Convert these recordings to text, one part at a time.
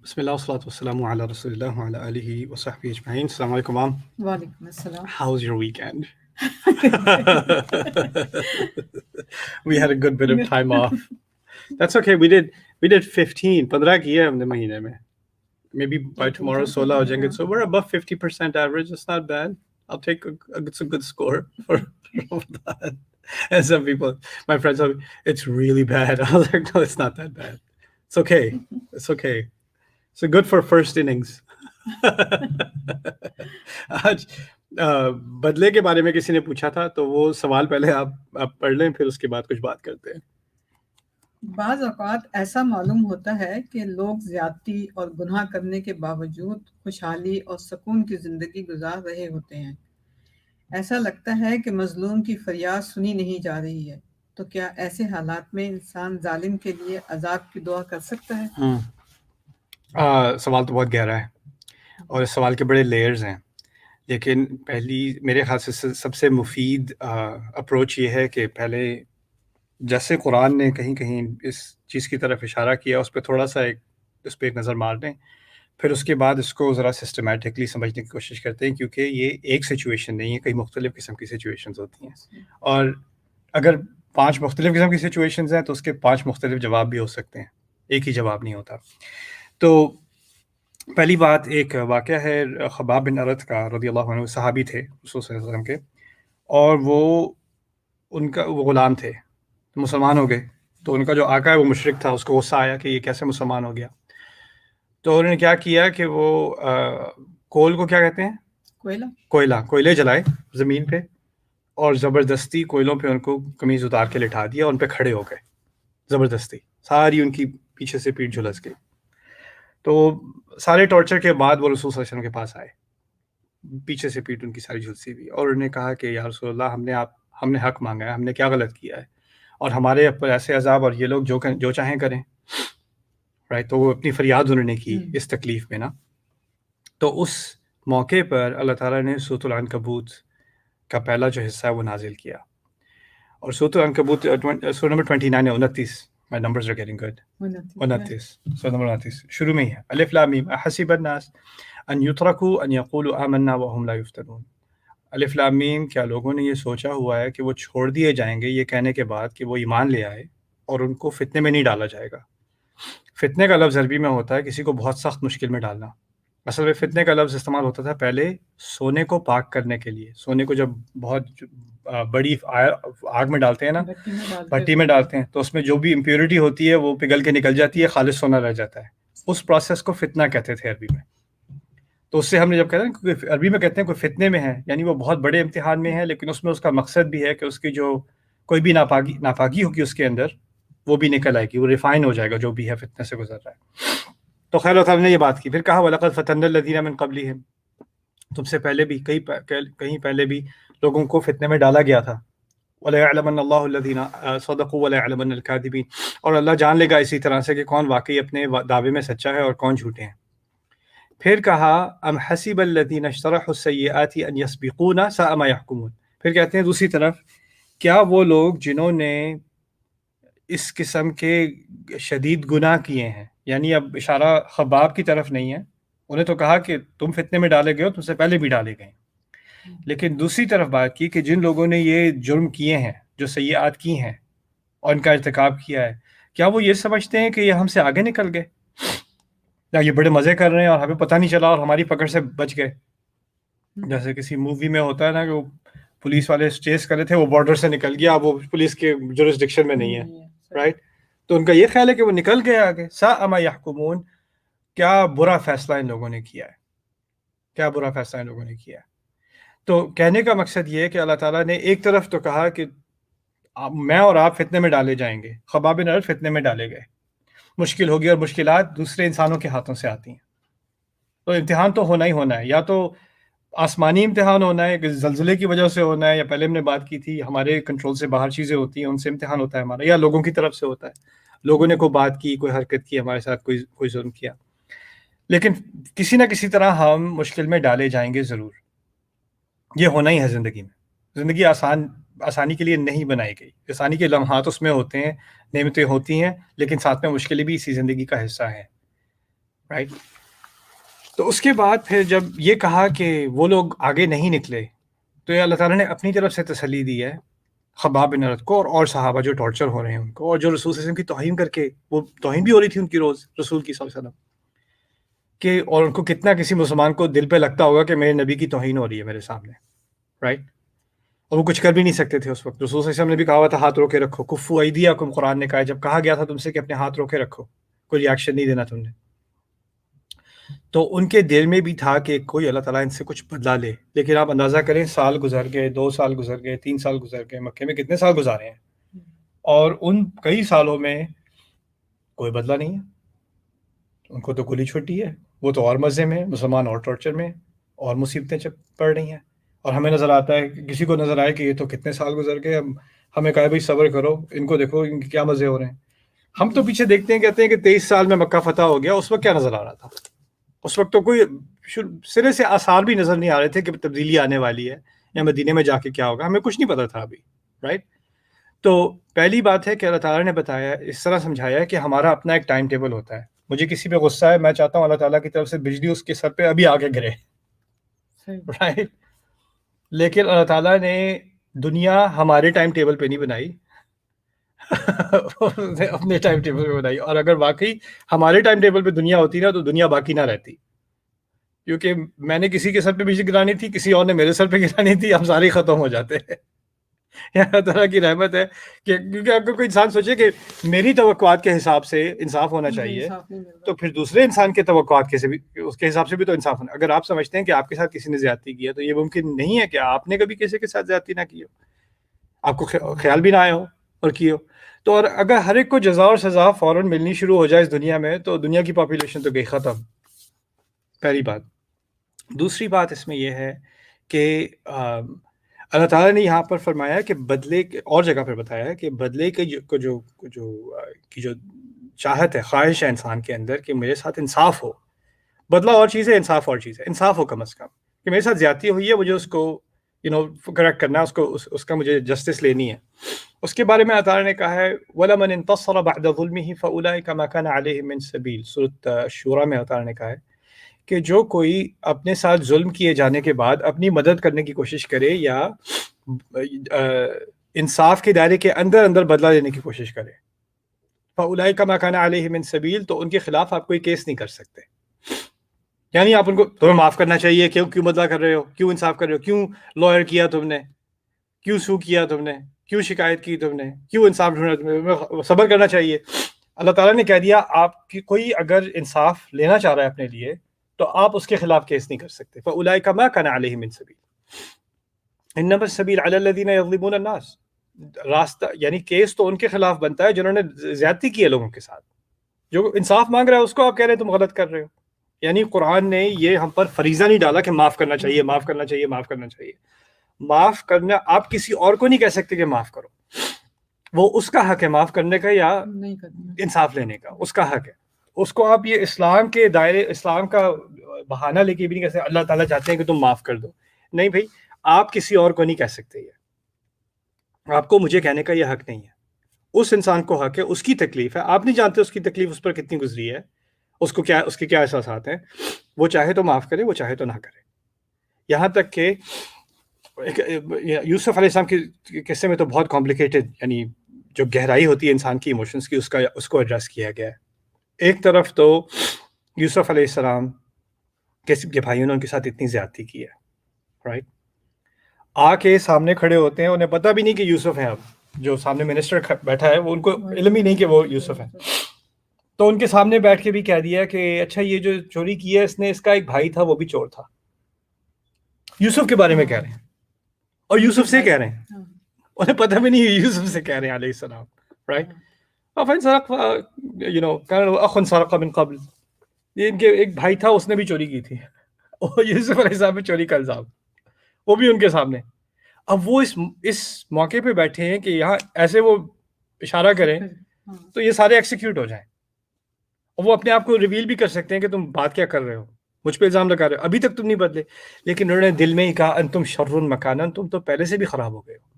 بسم الله والصلاة والسلام على رسول الله وعلى آله وصحبه أجمعين. السلام عليكم, Mom. وعلیکم السلام. How was your weekend? We had a good bit of time off. That's okay. We did 15. 15 kiye humne mahine mein. Maybe by tomorrow 16 ho jayenge. So we're above 50% average. It's not bad. I'll take it's a good score for Ramadan. And some people, my friends, are, it's really bad. I was like, no, it's not that bad. It's okay. It's okay. So good for first innings. آج بدلے کے بارے میں کسی نے پوچھا تھا, تو وہ سوال پہلے آپ پڑھ لیں, پھر اس کے بعد کچھ بات کرتے ہیں. بعض اوقات ایسا معلوم ہوتا ہے کہ لوگ زیادتی اور گناہ کرنے کے باوجود خوشحالی اور سکون کی زندگی گزار رہے ہوتے ہیں. ایسا لگتا ہے کہ مظلوم کی فریاد سنی نہیں جا رہی ہے. تو کیا ایسے حالات میں انسان ظالم کے لیے عذاب کی دعا کر سکتا ہے؟ سوال تو بہت گہرا ہے اور اس سوال کے بڑے لیئرز ہیں, لیکن پہلی میرے خیال سے سب سے مفید اپروچ یہ ہے کہ پہلے جیسے قرآن نے کہیں کہیں اس چیز کی طرف اشارہ کیا, اس پہ تھوڑا سا اس پہ ایک نظر مار دیں, پھر اس کے بعد اس کو ذرا سسٹمیٹکلی سمجھنے کی کوشش کرتے ہیں, کیونکہ یہ ایک سچویشن نہیں ہے, کئی مختلف قسم کی سچویشنز ہوتی ہیں, اور اگر 5 مختلف قسم کی سچویشنز ہیں تو اس کے 5 مختلف جواب بھی ہو سکتے ہیں, ایک ہی جواب نہیں ہوتا. تو پہلی بات ایک واقعہ ہے خباب بن ارت کا رضی اللہ عنہ, صحابی تھے رسول صلی اللہ علیہ وسلم کے, اور وہ غلام تھے, مسلمان ہو گئے. تو ان کا جو آقا ہے وہ مشرک تھا, اس کو غصہ آیا کہ یہ کیسے مسلمان ہو گیا. تو انہوں نے کیا کیا کہ وہ کول کو کیا کہتے ہیں, کوئلے جلائے زمین پہ, اور زبردستی کوئلوں پہ ان کو قمیض اتار کے لٹا دیا, اور ان پہ کھڑے ہو گئے زبردستی, ساری ان کی پیچھے سے پیٹھ جھلس گئی. تو سارے ٹارچر کے بعد وہ رسول صلی اللہ علیہ وسلم کے پاس آئے, پیچھے سے پیٹ ان کی ساری جھلسی ہوئی, اور انہوں نے کہا کہ یا رسول اللہ, ہم نے حق مانگا ہے, ہم نے کیا غلط کیا ہے, اور ہمارے اوپر ایسے عذاب, اور یہ لوگ جو چاہیں کریں, رائٹ. تو وہ اپنی فریاد انہوں نے کی اس تکلیف میں نا. تو اس موقع پر اللہ تعالیٰ نے سورۃ العنکبوت کا پہلا جو حصہ ہے وہ نازل کیا, اور سورۃ العنکبوت سورہ نمبر 29 ہے, 29. My numbers are getting good. 29. So number 29 شروع میں ہی ہے, الف لام میم احسب الناس ان یترکوا ان یقولوا آمنا وهم لا یفتنون. الف لام میم, کیا لوگوں نے یہ سوچا ہوا ہے کہ وہ چھوڑ دیے جائیں گے یہ کہنے کے بعد کہ وہ ایمان لے آئے, اور ان کو فتنے میں نہیں ڈالا جائے گا. فتنے کا لفظ عربی میں ہوتا ہے کسی کو بہت سخت مشکل میں ڈالنا. اصل میں فتنے کا لفظ استعمال ہوتا تھا پہلے سونے کو پاک کرنے کے لیے. سونے کو جب بہت بڑی آگ میں ڈالتے ہیں نا, بھٹی میں ڈالتے ہیں, تو اس میں جو بھی امپیورٹی ہوتی ہے وہ پگھل کے نکل جاتی ہے, خالص سونا رہ جاتا ہے. اس پروسیس کو فتنہ کہتے تھے عربی میں. تو اس سے ہم نے جب کہتے ہیں کہ عربی میں کہتے ہیں کوئی فتنے میں ہے, یعنی وہ بہت بڑے امتحان میں ہے, لیکن اس میں اس کا مقصد بھی ہے کہ اس کی جو کوئی بھی ناپاکی ہوگی اس کے اندر وہ بھی نکل آئے گی, وہ ریفائن ہو جائے گا جو بھی ہے فتنے سے گزر رہا ہے. تو خیر اللہ تعالیٰ نے یہ بات کی, پھر کہا وَلَقَدْ فَتَنَّا الَّذِينَ مِن قَبْلِهِمْ, تم سے پہلے بھی کہیں پہلے بھی لوگوں کو فتنے میں ڈالا گیا تھا. وَلَيَعْلَمَنَّ اللَّهُ الَّذِينَ صَدَقُوا وَلَيَعْلَمَنَّ الْكَاذِبِينَ, اور اللہ جان لے گا اسی طرح سے کہ کون واقعی اپنے دعوے میں سچا ہے اور کون جھوٹے ہیں. پھر کہا ام حسب الذین اجترحوا السیئات ان یسبقونا ساء ما یحکمون. پھر کہتے ہیں دوسری طرف, کیا وہ لوگ جنہوں نے اس قسم کے شدید گناہ کیے ہیں, یعنی اب اشارہ خباب کی طرف نہیں ہے, انہیں تو کہا کہ تم فتنے میں ڈالے گئے ہو, تم سے پہلے بھی ڈالے گئے, لیکن دوسری طرف بات کی کہ جن لوگوں نے یہ جرم کیے ہیں, جو سیئات کی ہیں اور ان کا ارتکاب کیا ہے, کیا وہ یہ سمجھتے ہیں کہ یہ ہم سے آگے نکل گئے, یا یہ بڑے مزے کر رہے ہیں اور ہمیں پتہ نہیں چلا اور ہماری پکڑ سے بچ گئے. جیسے کسی مووی میں ہوتا ہے نا کہ وہ پولیس والے چیس کر رہے تھے, وہ بارڈر سے نکل گیا, وہ پولیس کے جورسڈکشن میں نہیں ہے, رائٹ. تو ان کا یہ خیال ہے کہ وہ نکل گئے آگے. ساء ما یحکمون, کیا برا فیصلہ ان لوگوں نے کیا ہے, کیا برا فیصلہ ان لوگوں نے کیا ہے. تو کہنے کا مقصد یہ ہے کہ اللہ تعالیٰ نے ایک طرف تو کہا کہ میں اور آپ فتنے میں ڈالے جائیں گے, خباب بن ارت فتنے میں ڈالے گئے, مشکل ہوگی, اور مشکلات دوسرے انسانوں کے ہاتھوں سے آتی ہیں. تو امتحان تو ہونا ہی ہونا ہے, یا تو آسمانی امتحان ہونا ہے کہ زلزلے کی وجہ سے ہونا ہے, یا پہلے ہم نے بات کی تھی ہمارے کنٹرول سے باہر چیزیں ہوتی ہیں ان سے امتحان ہوتا ہے ہمارا, یا لوگوں کی طرف سے ہوتا ہے, لوگوں نے کوئی بات کی, کوئی حرکت کی ہمارے ساتھ, کوئی ظلم کیا. لیکن کسی نہ کسی طرح ہم مشکل میں ڈالے جائیں گے ضرور, یہ ہونا ہی ہے زندگی میں. زندگی آسانی کے لیے نہیں بنائی گئی, آسانی کے لمحات اس میں ہوتے ہیں, نعمتیں ہوتی ہیں, لیکن ساتھ میں مشکلیں بھی اسی زندگی کا حصہ ہیں. رائٹ. تو اس کے بعد پھر جب یہ کہا کہ وہ لوگ آگے نہیں نکلے تو یہ اللہ تعالیٰ نے اپنی طرف سے تسلی دی ہے خباب بن ارد کو اور صحابہ جو ٹارچر ہو رہے ہیں ان کو، اور جو رسول صلی اللہ علیہ وسلم کی توہین کر کے، وہ توہین بھی ہو رہی تھی ان کی روز رسول کی صلی اللہ علیہ وسلم کہ، اور ان کو کتنا کسی مسلمان کو دل پہ لگتا ہوگا کہ میرے نبی کی توہین ہو رہی ہے میرے سامنے، رائٹ. اور وہ کچھ کر بھی نہیں سکتے تھے اس وقت. رسول صلی اللہ علیہ وسلم نے بھی کہا ہوا تھا ہاتھ روکے رکھو، کفو ایدیکم، قرآن نے کہا ہے جب کہا گیا تھا تم سے کہ اپنے ہاتھ روکے رکھو، کوئی ریاکشن نہیں دینا تم نے. تو ان کے دل میں بھی تھا کہ کوئی اللہ تعالیٰ ان سے کچھ بدلا لے. لیکن آپ اندازہ کریں، سال گزر گئے، 2 سال گزر گئے، 3 سال گزر گئے، مکے میں کتنے سال گزارے ہیں، اور ان کئی سالوں میں کوئی بدلا نہیں ہے. ان کو تو گلی چھٹی ہے، وہ تو اور مزے میں، مسلمان اور ٹارچر میں، اور مصیبتیں پڑ رہی ہیں. اور ہمیں نظر آتا ہے، کسی کو نظر آئے کہ یہ تو کتنے سال گزر گئے، ہمیں کہا بھائی صبر کرو، ان کو دیکھو ان کے کیا مزے ہو رہے ہیں. ہم تو پیچھے دیکھتے ہیں، کہتے ہیں کہ 23 سال میں مکہ فتح ہو گیا. اس وقت کیا نظر آ رہا تھا؟ اس وقت تو کوئی سرے سے آثار بھی نظر نہیں آ رہے تھے کہ تبدیلی آنے والی ہے یا مدینے میں جا کے کیا ہوگا. ہمیں کچھ نہیں پتا تھا ابھی، رائٹ. تو پہلی بات ہے کہ اللہ تعالیٰ نے بتایا، اس طرح سمجھایا ہے کہ ہمارا اپنا ایک ٹائم ٹیبل ہوتا ہے. مجھے کسی پہ غصہ ہے، میں چاہتا ہوں اللہ تعالیٰ کی طرف سے بجلی اس کے سر پہ ابھی آ کے گرے، رائٹ. لیکن اللہ تعالیٰ نے دنیا ہمارے ٹائم ٹیبل پہ نہیں بنائی، اپنے ٹائم ٹیبل پہ بنائی. اور اگر واقعی ہمارے ٹائم ٹیبل پہ دنیا ہوتی نا تو دنیا باقی نہ رہتی، کیونکہ میں نے کسی کے سر پہ بجلی گرانی تھی، کسی اور نے میرے سر پہ گرانی تھی، ہم سارے ختم ہو جاتے ہیں. اللہ تعالیٰ کی رحمت ہے کہ کیونکہ اگر کوئی انسان سوچے کہ میری توقعات کے حساب سے انصاف ہونا چاہیے، تو پھر دوسرے انسان کے توقعات کے سے بھی، اس کے حساب سے بھی تو انصاف ہونا. اگر آپ سمجھتے ہیں کہ آپ کے ساتھ کسی نے زیادتی کی ہے تو یہ ممکن نہیں ہے کہ آپ نے کبھی کسی کے ساتھ زیادتی نہ کی ہو، آپ کو خیال بھی نہ آئے ہو اور کی ہو. تو اور اگر ہر ایک کو جزا اور سزا فوراً ملنی شروع ہو جائے اس دنیا میں تو دنیا کی پاپولیشن تو گئی ختم، پہلی بات. دوسری بات اس میں یہ ہے کہ اللہ تعالیٰ نے یہاں پر فرمایا کہ بدلے کے، اور جگہ پر بتایا ہے کہ بدلے کے جو چاہت ہے، خواہش ہے انسان کے اندر کہ میرے ساتھ انصاف ہو. بدلہ اور چیز ہے، انصاف اور چیز ہے. انصاف ہو کم از کم کہ میرے ساتھ زیادتی ہوئی ہے، مجھے اس کو کریکٹ کرنا ہے، اس کا مجھے جسٹس لینی ہے. اس کے بارے میں اللہ تعالیٰ نے کہا ہے وَلَمَنِ انتَصَرَ بَعْدَ ظُلْمِهِ فَأُولَٰئِكَ مَا كَانَ عَلَيْهِم مِّن سَبِيلٍ. سورۃ شورى میں اللہ تعالیٰ نے کہا ہے کہ جو کوئی اپنے ساتھ ظلم کیے جانے کے بعد اپنی مدد کرنے کی کوشش کرے یا انصاف کے دائرے کے اندر بدلہ لینے کی کوشش کرے، فَأُولَٰئِكَ مَا كَانَ عَلَيْهِم مِّن سَبِيلٍ، تو ان کے خلاف آپ کوئی کیس نہیں کر سکتے. یعنی آپ ان کو، تمہیں معاف کرنا چاہیے، کیوں بدلہ کر رہے ہو، کیوں انصاف کر رہے ہو، کیوں لائر کیا تم نے، کیوں سو کیا تم نے، کیوں شکایت کی تم نے، کیوں انصاف ڈھونڈا تمہیں، صبر کرنا چاہیے. اللہ تعالیٰ نے کہہ دیا آپ کی کوئی اگر انصاف لینا چاہ رہا ہے اپنے لیے تو آپ اس کے خلاف کیس نہیں کر سکتے. فَأُولَٰئِكَ مَا كَانَ عَلَيْهِم مِّن سَبِيلٍ إِنَّمَا السَّبِيلُ عَلَى الَّذِينَ يَظْلِمُونَ النَّاسَ. راستہ یعنی کیس تو ان کے خلاف بنتا ہے جنہوں نے زیادتی کی ہے لوگوں کے ساتھ. جو انصاف مانگ رہا ہے اس کو آپ کہہ رہے ہیں تم غلط کر رہے ہو. یعنی قرآن نے یہ ہم پر فریضہ نہیں ڈالا کہ معاف کرنا چاہیے، معاف کرنا چاہیے، معاف کرنا چاہیے. معاف کرنا آپ کسی اور کو نہیں کہہ سکتے کہ معاف کرو، وہ اس کا حق ہے معاف کرنے کا یا انصاف لینے کا، اس کا حق ہے. اس کو آپ یہ اسلام کے دائرے، اسلام کا بہانہ لے کے بھی نہیں کہہ سکتے اللہ تعالیٰ چاہتے ہیں کہ تم معاف کر دو. نہیں بھائی، آپ کسی اور کو نہیں کہہ سکتے، یہ آپ کو مجھے کہنے کا یہ حق نہیں ہے. اس انسان کو حق ہے، اس کی تکلیف ہے، آپ نہیں جانتے اس کی تکلیف اس پر کتنی گزری ہے، اس کو کیا، اس کے کیا احساسات ہیں. وہ چاہے تو معاف کرے، وہ چاہے تو نہ کرے. یہاں تک کہ یوسف علیہ السلام کے قصے میں تو بہت کمپلیکیٹڈ، یعنی جو گہرائی ہوتی ہے انسان کی ایموشنز کی، اس کو ایڈریس کیا گیا ہے. ایک طرف تو یوسف علیہ السلام کے بھائیوں نے ان کے ساتھ اتنی زیادتی کی ہے، رائٹ. آ کے سامنے کھڑے ہوتے ہیں، انہیں پتہ بھی نہیں کہ یوسف ہیں. اب جو سامنے منسٹر بیٹھا ہے وہ ان کو علم ہی نہیں کہ وہ یوسف ہیں. تو ان کے سامنے بیٹھ کے بھی کہہ دیا کہ اچھا یہ جو چوری کی ہے اس نے، اس کا ایک بھائی تھا وہ بھی چور تھا. یوسف کے بارے میں کہہ رہے ہیں اور یوسف سے کہہ رہے ہیں، انہیں پتہ بھی نہیں یوسف سے کہہ رہے ہیں علیہ السلام، رائٹ. فَإِنْ سَرَقَ كَانَ لَهُ أَخٌ سَرَقَ مِنْ قَبْلُ. یہ ان کے ایک بھائی تھا، اس نے بھی چوری کی تھی، اور یوسف علیہ السلام نے چوری کا الزام، وہ بھی ان کے سامنے. اب وہ اس موقع پہ بیٹھے ہیں کہ یہاں ایسے وہ اشارہ کریں تو یہ سارے ایکسیکیوٹ ہو جائیں، اور وہ اپنے آپ کو ریویل بھی کر سکتے ہیں کہ تم بات کیا کر رہے ہو، مجھ پہ الزام لگا رہے ہو، ابھی تک تم نہیں بدلے. لیکن انہوں نے دل میں ہی کہا انتم شر مکانا، تم تو پہلے سے بھی خراب ہو گئے ہو،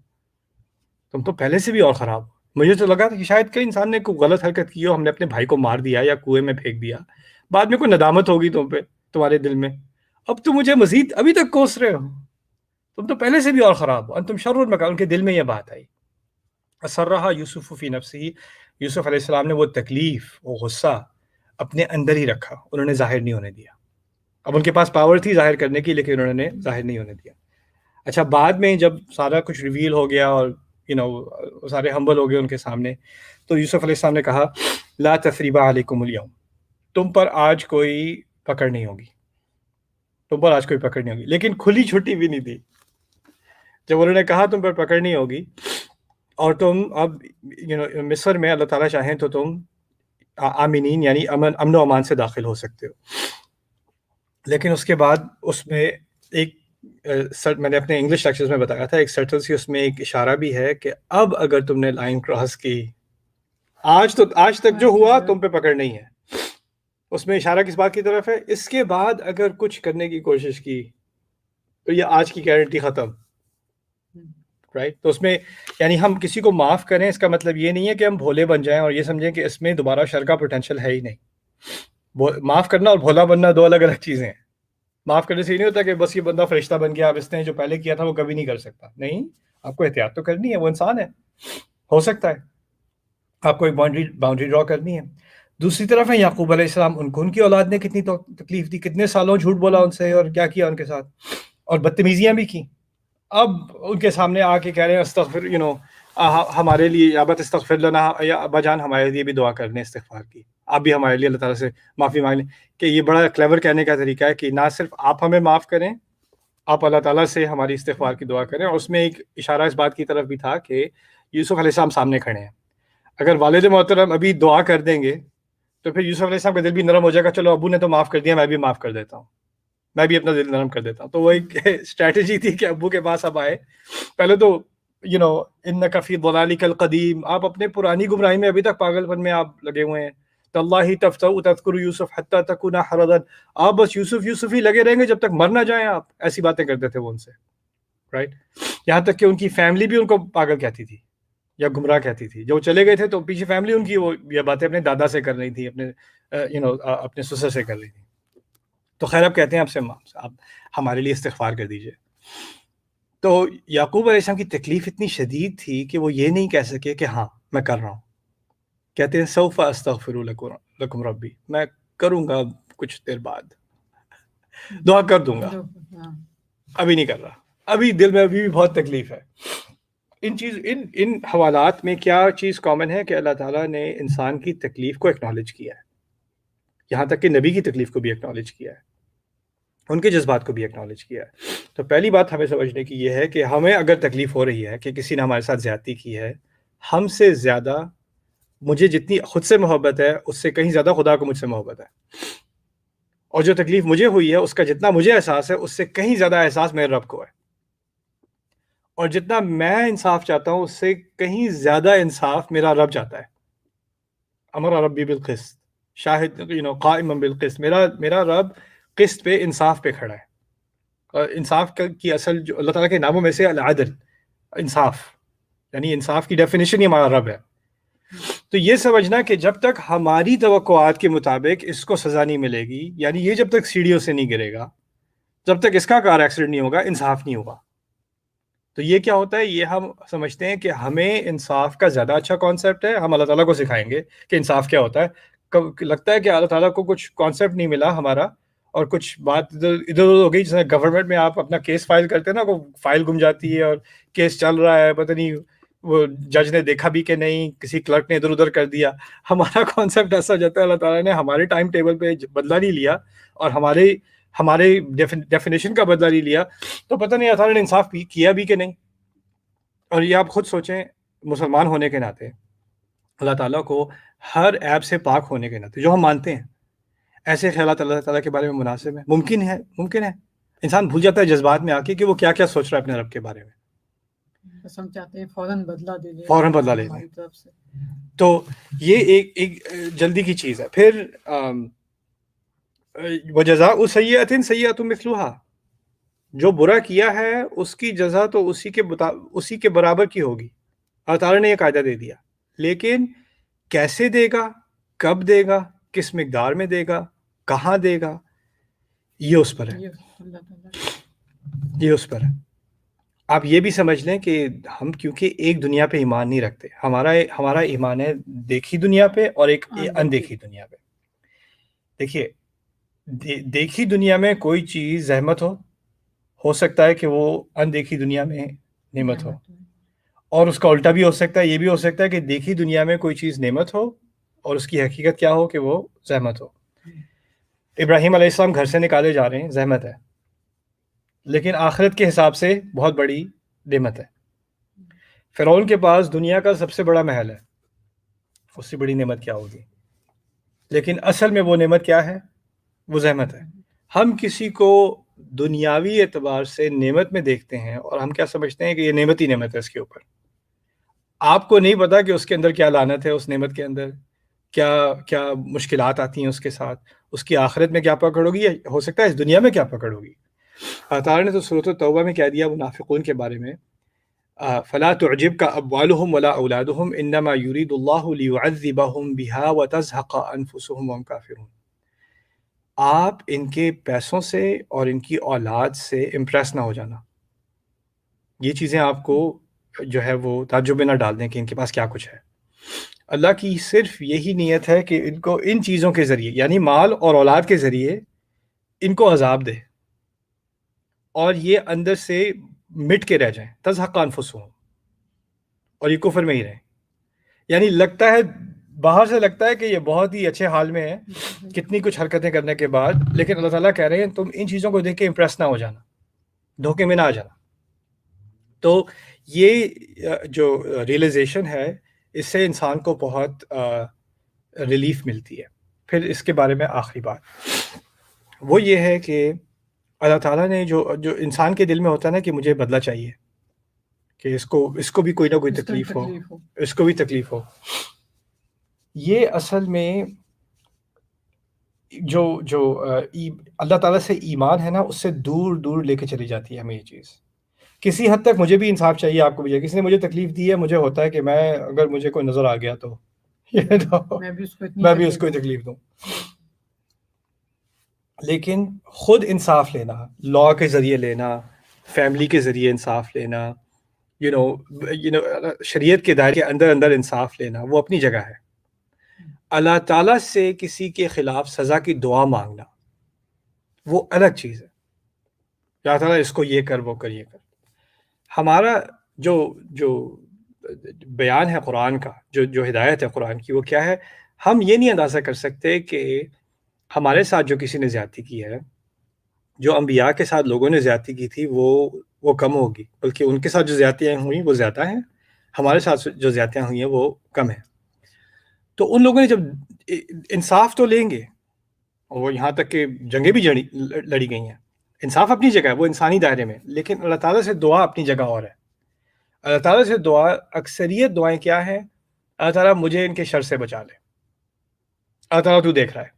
تم تو پہلے سے بھی اور خراب ہو. مجھے تو لگا تھا کہ شاید کئی انسان نے کوئی غلط حرکت کی ہو، ہم نے اپنے بھائی کو مار دیا یا کنویں میں پھینک دیا، بعد میں کوئی ندامت ہوگی تم پہ تمہارے دل میں، اب تم مجھے مزید ابھی تک کوس رہے ہو، تم تو پہلے سے بھی اور خراب ہو، انتم شر المکان. ان کے دل میں یہ بات آئی. اسرہا یوسف فی نفسہ، یوسف علیہ السلام نے وہ تکلیف، وہ غصہ اپنے اندر ہی رکھا، انہوں نے ظاہر نہیں ہونے دیا. اب ان کے پاس پاور تھی ظاہر کرنے کی، لیکن انہوں نے ظاہر نہیں ہونے دیا. اچھا بعد میں جب سارا کچھ ریویل ہو گیا اور سارے ہمبل ہو گئے ان کے سامنے، تو یوسف علیہ السلام نے کہا لا تثریب علیکم الیوم، تم پر آج کوئی پکڑ نہیں ہوگی، تم پر آج کوئی پکڑ نہیں ہوگی. لیکن کھلی چھٹی بھی نہیں دی. جب انہوں نے کہا تم پر پکڑ نہیں ہوگی اور تم اب مصر میں اللہ تعالیٰ چاہیں تو تم آمینین یعنی امن و امان سے داخل ہو سکتے ہو. لیکن اس کے بعد اس میں ایک میں نے اپنے انگلش لیکچرز میں بتایا تھا، ایک سٹل سی اس میں ایک اشارہ بھی ہے کہ اب اگر تم نے لائن کراس کی، آج تک جو ہوا تم پہ پکڑ نہیں ہے. اس میں اشارہ کس بات کی طرف ہے؟ اس کے بعد اگر کچھ کرنے کی کوشش کی تو یہ آج کی گارنٹی ختم. رائٹ؟ تو اس میں یعنی ہم کسی کو معاف کریں، اس کا مطلب یہ نہیں ہے کہ ہم بھولے بن جائیں اور یہ سمجھیں کہ اس میں دوبارہ شر کا پوٹینشیل ہے ہی نہیں. معاف کرنا اور بھولا بننا دو الگ الگ چیزیں ہیں. معاف کرنے سے یہ نہیں ہوتا کہ بس یہ بندہ فرشتہ بن گیا، اب اس نے جو پہلے کیا تھا وہ کبھی نہیں کر سکتا. نہیں، آپ کو احتیاط تو کرنی ہے، وہ انسان ہے، ہو سکتا ہے. آپ کو ایک باؤنڈری ڈرا کرنی ہے. دوسری طرف ہے یعقوب علیہ السلام، ان کی اولاد نے کتنی تکلیف دی، کتنے سالوں جھوٹ بولا ان سے اور کیا کیا ان کے ساتھ، اور بدتمیزیاں بھی کی. اب ان کے سامنے آ کے کہہ رہے ہیں استغفر ہمارے لیے یا بت استغفر لنا، یا ابا جان ہمارے لیے بھی دعا کر لیں استغفار کی، آپ بھی ہمارے لیے اللہ تعالیٰ سے معافی مانگ لیں. کہ یہ بڑا کلیور کہنے کا طریقہ ہے کہ نہ صرف آپ ہمیں معاف کریں، آپ اللہ تعالیٰ سے ہماری استغفار کی دعا کریں. اور اس میں ایک اشارہ اس بات کی طرف بھی تھا کہ یوسف علیہ السلام سامنے کھڑے ہیں، اگر والد محترم ابھی دعا کر دیں گے تو پھر یوسف علیہ السلام کا دل بھی نرم ہو جائے گا، چلو ابو نے تو معاف کر دیا، میں بھی معاف کر دیتا ہوں، میں بھی اپنا دل نرم کر دیتا ہوں. تو وہ ایک اسٹریٹجی تھی کہ ابو کے پاس اب آئے. پہلے تو انک فی ضلالک القدیم، آپ اپنے پرانی گمراہی میں ابھی تک پاگل پن میں آپ لگے ہوئے ہیں. تاللہ تفتأ تذکر یوسف حتی تکون حرضا، آپ بس یوسف ہی لگے رہیں گے جب تک مر نہ جائیں آپ. ایسی باتیں کرتے تھے وہ ان سے، رائٹ؟ یہاں تک کہ ان کی فیملی بھی ان کو پاگل کہتی تھی یا گمراہ کہتی تھی. جو چلے گئے تھے تو پیچھے فیملی ان کی وہ یہ باتیں اپنے دادا سے کر رہی تھی، اپنے سسر سے کر رہی تھی. تو خیر اب کہتے ہیں آپ ہمارے لیے استغفار کر دیجئے. تو یعقوب علیہ السلام کی تکلیف اتنی شدید تھی کہ وہ یہ نہیں کہہ سکے کہ ہاں میں کر رہا ہوں. کہتے ہیں سوف استغفر لکم ربی، میں کروں گا کچھ دیر بعد، دعا کر دوں گا، ابھی نہیں کر رہا، ابھی دل میں ابھی بھی بہت تکلیف ہے. ان حوالات میں کیا چیز کامن ہے کہ اللہ تعالیٰ نے انسان کی تکلیف کو اکنالج کیا ہے، یہاں تک کہ نبی کی تکلیف کو بھی اکنالج کیا ہے، ان کے جذبات کو بھی اکنالج کیا ہے. تو پہلی بات ہمیں سمجھنے کی یہ ہے کہ ہمیں اگر تکلیف ہو رہی ہے کہ کسی نے ہمارے ساتھ زیادتی کی ہے، ہم سے زیادہ مجھے جتنی خود سے محبت ہے اس سے کہیں زیادہ خدا کو مجھ سے محبت ہے. اور جو تکلیف مجھے ہوئی ہے اس کا جتنا مجھے احساس ہے اس سے کہیں زیادہ احساس میرے رب کو ہے. اور جتنا میں انصاف چاہتا ہوں اس سے کہیں زیادہ انصاف میرا رب چاہتا ہے. امر ربی بالقسط شاہد قائما بالقسط، میرا رب قسط پہ، انصاف پہ کھڑا ہے. اور انصاف کی اصل جو اللہ تعالیٰ کے ناموں میں سے العدل، انصاف، یعنی انصاف کی ڈیفینیشن ہی ہمارا رب ہے. تو یہ سمجھنا کہ جب تک ہماری توقعات کے مطابق اس کو سزا نہیں ملے گی، یعنی یہ جب تک سیڑھیوں سے نہیں گرے گا، جب تک اس کا کار ایکسیڈنٹ نہیں ہوگا، انصاف نہیں ہوگا. تو یہ کیا ہوتا ہے؟ یہ ہم سمجھتے ہیں کہ ہمیں انصاف کا زیادہ اچھا کانسیپٹ ہے، ہم اللہ تعالیٰ کو سکھائیں گے کہ انصاف کیا ہوتا ہے. لگتا ہے کہ اللہ تعالیٰ کو کچھ کانسیپٹ نہیں ملا ہمارا، اور کچھ بات ادھر ہو گئی. جیسے گورنمنٹ میں آپ اپنا کیس فائل کرتے ہیں نا، وہ فائل گم جاتی ہے اور کیس چل رہا ہے، پتہ نہیں وہ جج نے دیکھا بھی کہ نہیں، کسی کلرک نے ادھر ادھر کر دیا. ہمارا کانسیپٹ ایسا ہو جاتا ہے اللہ تعالیٰ نے ہمارے ٹائم ٹیبل پہ بدلہ نہیں لیا اور ہمارے ڈیفینیشن کا بدلہ نہیں لیا، تو پتہ نہیں اللہ تعالیٰ نے انصاف کیا بھی کہ نہیں. اور یہ آپ خود سوچیں، مسلمان ہونے کے ناطے اللہ تعالیٰ کو ہر عیب سے پاک ہونے کے ناطے جو ہم مانتے ہیں، ایسے خیالات اللہ تعالیٰ کے بارے میں مناسب ہیں؟ ممکن ہے انسان بھول جاتا ہے جذبات میں آ کے کہ وہ کیا کیا سوچ رہا ہے اپنے رب کے بارے میں. بس ہم چاہتے ہیں فوراً بدلہ دے لیں، فوراً بدلہ لے لیں. تو یہ ایک جلدی کی چیز ہے. پھر وجزاء سیئۃ سیئۃ مثلھا، جو برا کیا ہے اس کی جزا تو اسی کے برابر کی ہوگی. اللہ تعالیٰ نے یہ قاعدہ دے دیا، لیکن کیسے دے گا، کب دے گا، کس مقدار میں دے گا، کہاں دے گا یہ اس پر ہے، یہ اللہ تعالیٰ یہ اس پر ہے۔ آپ یہ بھی سمجھ لیں کہ ہم کیونکہ ایک دنیا پہ ایمان نہیں رکھتے، ہمارا ایمان ہے دیکھی دنیا پہ اور ایک اندیکھی دنیا پہ۔ دیکھیے دیکھی دنیا میں کوئی چیز زحمت ہو سکتا ہے کہ وہ اندیکھی دنیا میں نعمت ہو، اور اس کا الٹا بھی ہو سکتا ہے، یہ بھی ہو سکتا ہے کہ دیکھی دنیا میں کوئی چیز نعمت ہو اور اس کی حقیقت کیا ہو کہ وہ زحمت ہو۔ ابراہیم علیہ السلام گھر سے نکالے جا رہے ہیں، زحمت ہے، لیکن آخرت کے حساب سے بہت بڑی نعمت ہے۔ فرعون کے پاس دنیا کا سب سے بڑا محل ہے، اس سے بڑی نعمت کیا ہوگی؟ لیکن اصل میں وہ نعمت کیا ہے؟ وہ زحمت ہے۔ ہم کسی کو دنیاوی اعتبار سے نعمت میں دیکھتے ہیں اور ہم کیا سمجھتے ہیں کہ یہ نعمت ہی نعمت ہے اس کے اوپر۔ آپ کو نہیں پتا کہ اس کے اندر کیا لعنت ہے، اس نعمت کے اندر کیا مشکلات آتی ہیں اس کے ساتھ، اس کی آخرت میں کیا پکڑ ہوگی، یا ہو سکتا ہے اس دنیا میں کیا پکڑ ہوگی۔ اللہ تعالیٰ نے تو سورۃ التوبہ میں کہہ دیا منافقون کے بارے میں، فلا تعجبک اموالهم ولا اولادهم انما يريد الله ليعذبهم بها وتزهق انفسهم وهم کافرون۔ آپ ان کے پیسوں سے اور ان کی اولاد سے امپریس نہ ہو جانا، یہ چیزیں آپ کو جو ہے وہ تعجب میں نہ ڈال دیں کہ ان کے پاس کیا کچھ ہے۔ اللہ کی صرف یہی نیت ہے کہ ان کو ان چیزوں کے ذریعے یعنی مال اور اولاد کے ذریعے ان کو عذاب دے اور یہ اندر سے مٹ کے رہ جائیں، تزہق انفسہم، اور یہ کفر میں ہی رہیں۔ یعنی لگتا ہے باہر سے لگتا ہے کہ یہ بہت ہی اچھے حال میں ہے کتنی کچھ حرکتیں کرنے کے بعد، لیکن اللہ تعالیٰ کہہ رہے ہیں تم ان چیزوں کو دیکھ کے امپریس نہ ہو جانا، دھوکے میں نہ آ جانا۔ تو یہ جو ریئلائزیشن ہے اس سے انسان کو بہت ریلیف ملتی ہے۔ پھر اس کے بارے میں آخری بات وہ یہ ہے کہ اللہ تعالیٰ نے جو انسان کے دل میں ہوتا ہے نا کہ مجھے بدلہ چاہیے، کہ اس کو بھی کوئی نہ کوئی تکلیف ہو، اس کو بھی تکلیف ہو، یہ اصل میں جو اللہ تعالیٰ سے ایمان ہے نا اس سے دور دور لے کے چلی جاتی ہے ہمیں یہ چیز۔ کسی حد تک مجھے بھی انصاف چاہیے، آپ کو بھی چاہیے۔ کسی نے مجھے تکلیف دی ہے، مجھے ہوتا ہے کہ میں اگر مجھے کوئی نظر آ گیا تو میں بھی اس کو تکلیف دوں۔ لیکن خود انصاف لینا، لاء کے ذریعے لینا، فیملی کے ذریعے انصاف لینا، شریعت کے دائرے کے اندر انصاف لینا، وہ اپنی جگہ ہے۔ اللہ تعالیٰ سے کسی کے خلاف سزا کی دعا مانگنا وہ الگ چیز ہے۔ اللہ تعالیٰ اس کو یہ کر، وہ کر، یہ کر۔ ہمارا جو بیان ہے قرآن کا، جو ہدایت ہے قرآن کی، وہ کیا ہے؟ ہم یہ نہیں اندازہ کر سکتے کہ ہمارے ساتھ جو کسی نے زیادتی کی ہے، جو انبیاء کے ساتھ لوگوں نے زیادتی کی تھی وہ کم ہوگی، بلکہ ان کے ساتھ جو زیادتیاں ہوئیں وہ زیادہ ہیں، ہمارے ساتھ جو زیادتیاں ہوئی ہیں وہ کم ہیں۔ تو ان لوگوں نے جب انصاف تو لیں گے، اور وہ یہاں تک کہ جنگیں بھی لڑی گئی ہیں، انصاف اپنی جگہ ہے، وہ انسانی دائرے میں، لیکن اللہ تعالیٰ سے دعا اپنی جگہ اور ہے۔ اللہ تعالیٰ سے دعا، اکثریت دعائیں کیا ہیں؟ اللہ تعالیٰ مجھے ان کے شر سے بچا لے، اللہ تعالیٰ تو دیکھ رہا ہے،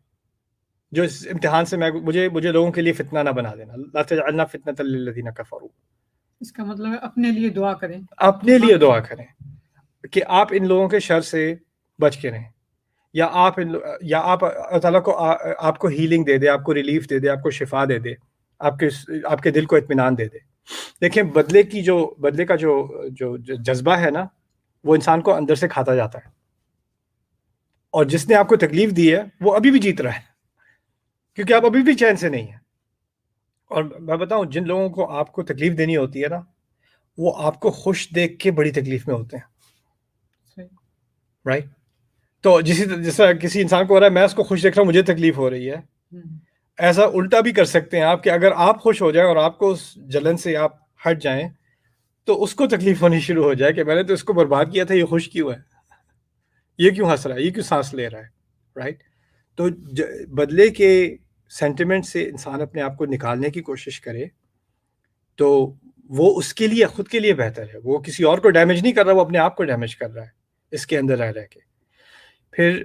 جو اس امتحان سے مجھے لوگوں کے لیے فتنہ نہ بنا دینا، لا تجعلنا فتنة للذین کفروا۔ اس کا مطلب ہے اپنے لیے دعا کریں، اپنے لیے دعا کریں کہ آپ ان لوگوں کے شر سے بچ کے رہیں، یا آپ اللہ تعالیٰ کو آپ کو ہیلنگ دے دے، آپ کو ریلیف دے دے، آپ کو شفا دے دے، آپ کے دل کو اطمینان دے دے۔ دیکھیں بدلے کا جو جذبہ ہے نا، وہ انسان کو اندر سے کھاتا جاتا ہے، اور جس نے آپ کو تکلیف دی ہے وہ ابھی بھی جیت رہا ہے، کیونکہ آپ ابھی بھی چین سے نہیں ہیں۔ اور میں بتاؤں، جن لوگوں کو آپ کو تکلیف دینی ہوتی ہے نا، وہ آپ کو خوش دیکھ کے بڑی تکلیف میں ہوتے ہیں، رائٹ؟ تو جیسا کسی انسان کو ہو رہا ہے میں اس کو خوش دیکھ رہا ہوں، مجھے تکلیف ہو رہی ہے، ایسا الٹا بھی کر سکتے ہیں آپ کہ اگر آپ خوش ہو جائیں اور آپ کو اس جلن سے آپ ہٹ جائیں تو اس کو تکلیف ہونی شروع ہو جائے کہ میں نے تو اس کو برباد کیا تھا، یہ خوش کیوں ہے، یہ کیوں ہنس رہا ہے، یہ کیوں سانس لے رہا ہے، رائٹ؟ تو بدلے کے سینٹیمنٹ سے انسان اپنے آپ کو نکالنے کی کوشش کرے تو وہ اس کے لیے، خود کے لیے بہتر ہے۔ وہ کسی اور کو ڈیمیج نہیں کر رہا، وہ اپنے آپ کو ڈیمیج کر رہا ہے اس کے اندر رہ کے۔ پھر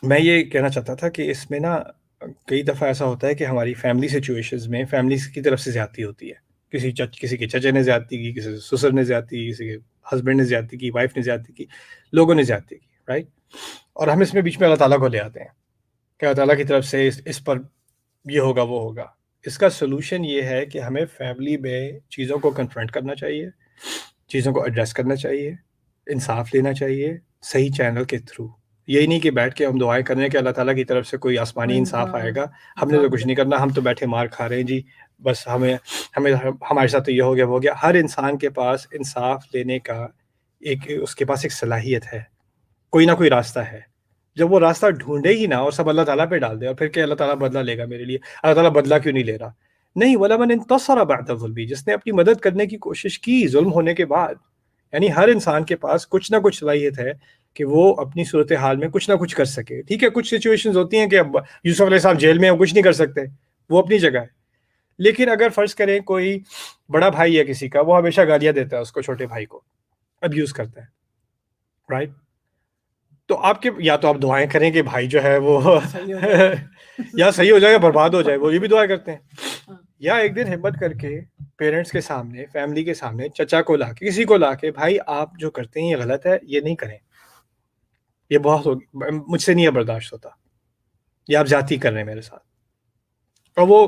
میں یہ کہنا چاہتا تھا کہ اس میں نا کئی دفعہ ایسا ہوتا ہے کہ ہماری فیملی سچویشنز میں فیملیز کی طرف سے زیادتی ہوتی ہے، کسی کے چچے نے زیادتی کی، کسی سسر نے زیادتی کی، کسی کے ہسبینڈ نے زیادتی کی، وائف نے زیادتی کی، لوگوں نے زیادتی کی، رائٹ؟ اور ہم اس میں بیچ میں اللہ تعالیٰ کو لے آتے ہیں کہ اللہ تعالیٰ کی طرف سے اس پر یہ ہوگا وہ ہوگا. اس کا سلوشن یہ ہے کہ ہمیں فیملی میں چیزوں کو کنفرنٹ کرنا چاہیے, چیزوں کو ایڈریس کرنا چاہیے, انصاف لینا چاہیے صحیح چینل کے تھرو. یہی نہیں کہ بیٹھ کے ہم دعائیں کرنے کہ اللہ تعالیٰ کی طرف سے کوئی آسمانی انصاف آئے گا, ہم نے تو کچھ نہیں کرنا, ہم تو بیٹھے مار کھا رہے ہیں جی, بس ہمارے ساتھ تو یہ ہو گیا وہ ہو گیا. ہر انسان کے پاس انصاف لینے کا اس کے پاس ایک صلاحیت ہے, کوئی نہ کوئی راستہ ہے. جب وہ راستہ ڈھونڈے ہی نہ اور سب اللہ تعالیٰ پہ ڈال دے اور پھر کہ اللہ تعالیٰ بدلہ لے گا میرے لیے, اللہ تعالیٰ بدلہ کیوں نہیں لے رہا؟ نہیں, وَلَمَنِ انتَصَرَ بَعْدَ ظُلْمِهِ, جس نے اپنی مدد کرنے کی کوشش کی ظلم ہونے کے بعد. یعنی ہر انسان کے پاس کچھ نہ کچھ صلاحیت ہے کہ وہ اپنی صورتحال میں کچھ نہ کچھ کر سکے. ٹھیک ہے, کچھ سچویشنز ہوتی ہیں کہ اب یوسف علیہ السلام جیل میں ہیں, وہ کچھ نہیں کر سکتے, وہ اپنی جگہ ہے. لیکن اگر فرض کریں کوئی بڑا بھائی ہے کسی کا, وہ ہمیشہ گالیاں دیتا ہے اس کو, چھوٹے بھائی کو ابیوز کرتا ہے, رائٹ؟ تو آپ کے یا تو آپ دعائیں کریں کہ بھائی جو ہے وہ یا صحیح ہو جائے یا برباد ہو جائے, وہ یہ بھی دعائیں کرتے ہیں. یا ایک دن ہمت کر کے پیرنٹس کے سامنے, فیملی کے سامنے, چچا کو لا کے, کسی کو لا کے, بھائی آپ جو کرتے ہیں یہ غلط ہے, یہ نہیں کریں, یہ بہت مجھ سے نہیں ہے برداشت ہوتا, یہ آپ زیادتی کر رہے ہیں میرے ساتھ. اور وہ